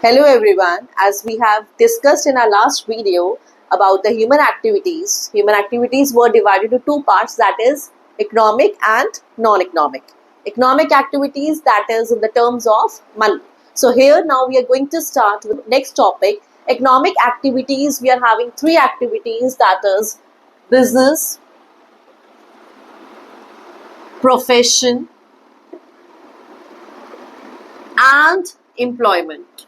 Hello everyone, as we have discussed in our last video about the human activities were divided into two parts, that is economic and non-economic. Economic activities, that is in the terms of money. So here now we are going to start with next topic, economic activities. We are having three activities, that is business, profession and employment.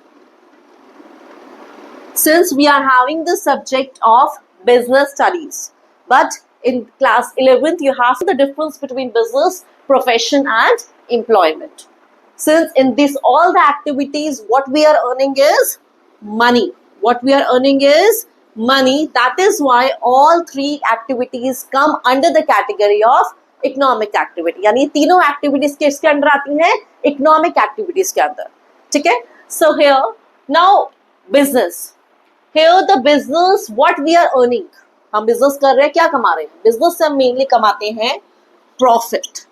Since we are having the subject of business studies, but in class 11th you have the difference between business, profession and employment. Since in this all the activities what we are earning is money. That is why all three activities come under the category of economic activity. यानी तीनों activities किसके अंदर आती हैं? Economic activities के अंदर. ठीक है? So here now business. Here the business, what we are earning, हम business कर रहे हैं, क्या कमा रहे हैं? Business से हम mainly कमाते हैं profit.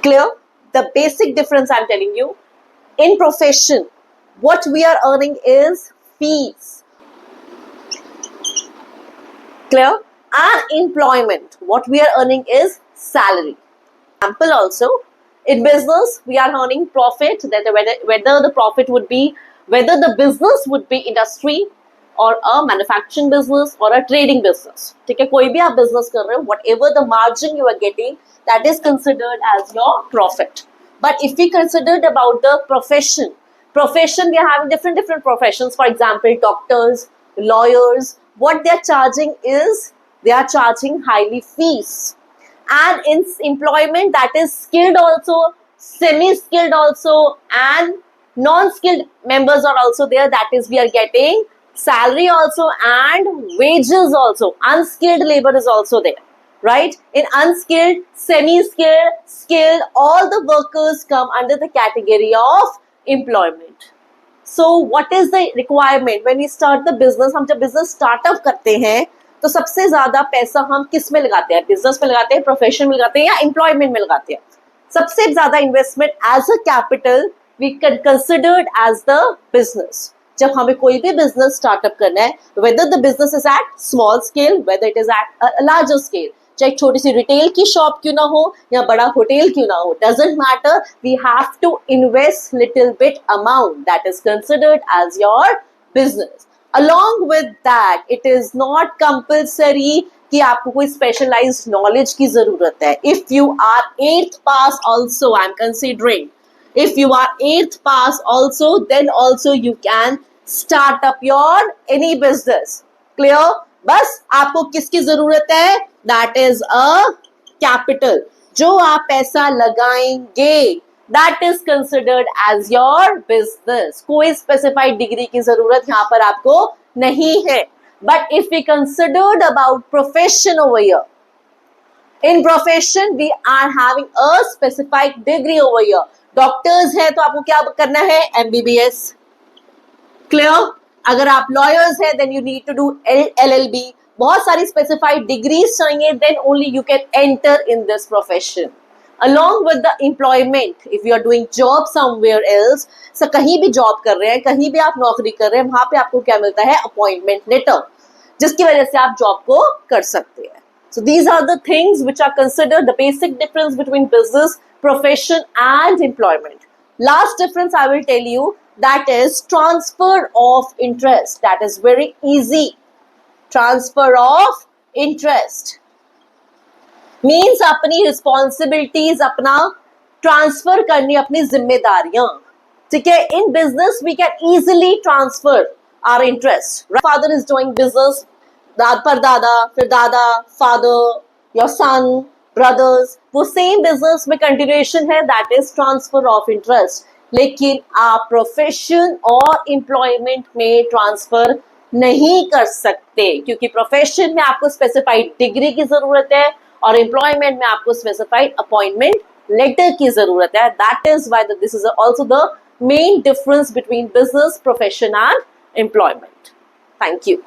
Clear? The basic difference I'm telling you. In profession, what we are earning is fees. Clear? And employment, what we are earning is salary. Example also, in business we are earning profit, that whether the profit would be, whether the business would be industry or a manufacturing business or a trading business. ठीक है, कोई भी आप business कर रहे हो, whatever the margin you are getting, that is considered as your profit. But if we considered about the profession, we are having different professions. For example, doctors, lawyers, what they are charging is, they are charging highly fees. And in employment, that is skilled also, semi-skilled also, and non-skilled members are also there, that is we are getting salary also and wages also. Unskilled labor is also there, right? In unskilled, semi-skilled, skilled, all the workers come under the category of employment. So what is the requirement when we start the business? हम जब business startup करते हैं तो सबसे ज्यादा पैसा हम किस में लगाते हैं? बिजनेस में लगाते हैं, प्रोफेशन में लगाते हैं या एम्प्लॉयमेंट में लगाते हैं? सबसे ज्यादा investment as a capital we can considered as the business. जब हमें कोई भी बिजनेस स्टार्टअप करना है, whether the business is at small scale, whether it is at larger scale, चाहे छोटी सी रिटेल की शॉप क्यों ना हो या बड़ा होटल क्यों ना हो, doesn't matter, we have to invest little bit amount, that is considered as your business. Along with that, it is not compulsory कि आपको कोई specialized knowledge की जरूरत है. If you are 8th pass also, I'm considering, if you are 8th pass also, then also you can start up your any business. Clear? बस आपको किसकी जरूरत है? That is a capital. जो आप पैसा लगाएंगे, that is considered as your business. कोई specified degree की जरूरत यहाँ पर आपको नहीं है. But if we considered about profession over here, in profession we are having a specified degree over here. Doctors है तो आपको क्या करना है? MBBS. Clear? अगर आप lawyers है then you need to do LLB. बहुत सारी specified degrees चाहिए, then only you can enter in this profession. Along with the employment, if you are doing job somewhere else, so कहीं भी job कर रहे हैं, कहीं भी आप नौकरी कर रहे हैं, वहाँ पे आपको क्या मिलता है? Appointment letter, जिसकी वजह से आप job को कर सकते हैं. So these are the things which are considered the basic difference between business, profession and employment. Last difference I will tell you, that is transfer of interest. That is very easy. Transfer of interest means अपनी responsibilities अपना transfer करनी, अपनी जिम्मेदारियां. ठीक है, in business we can easily transfer our interest. Father is doing business, परदादा, फिर दादा, फादर, योर सन, ब्रदर्स, वो सेम बिजनेस में कंटिन्यूएशन है, that is transfer of interest. लेकिन आप प्रोफेशन और एम्प्लॉयमेंट में ट्रांसफर नहीं कर सकते, क्योंकि प्रोफेशन में आपको स्पेसिफाइड डिग्री की जरूरत है और एम्प्लॉयमेंट में आपको स्पेसिफाइड अपॉइंटमेंट लेटर की जरूरत है. That is why this is also the main difference between business, profession and employment. Thank you.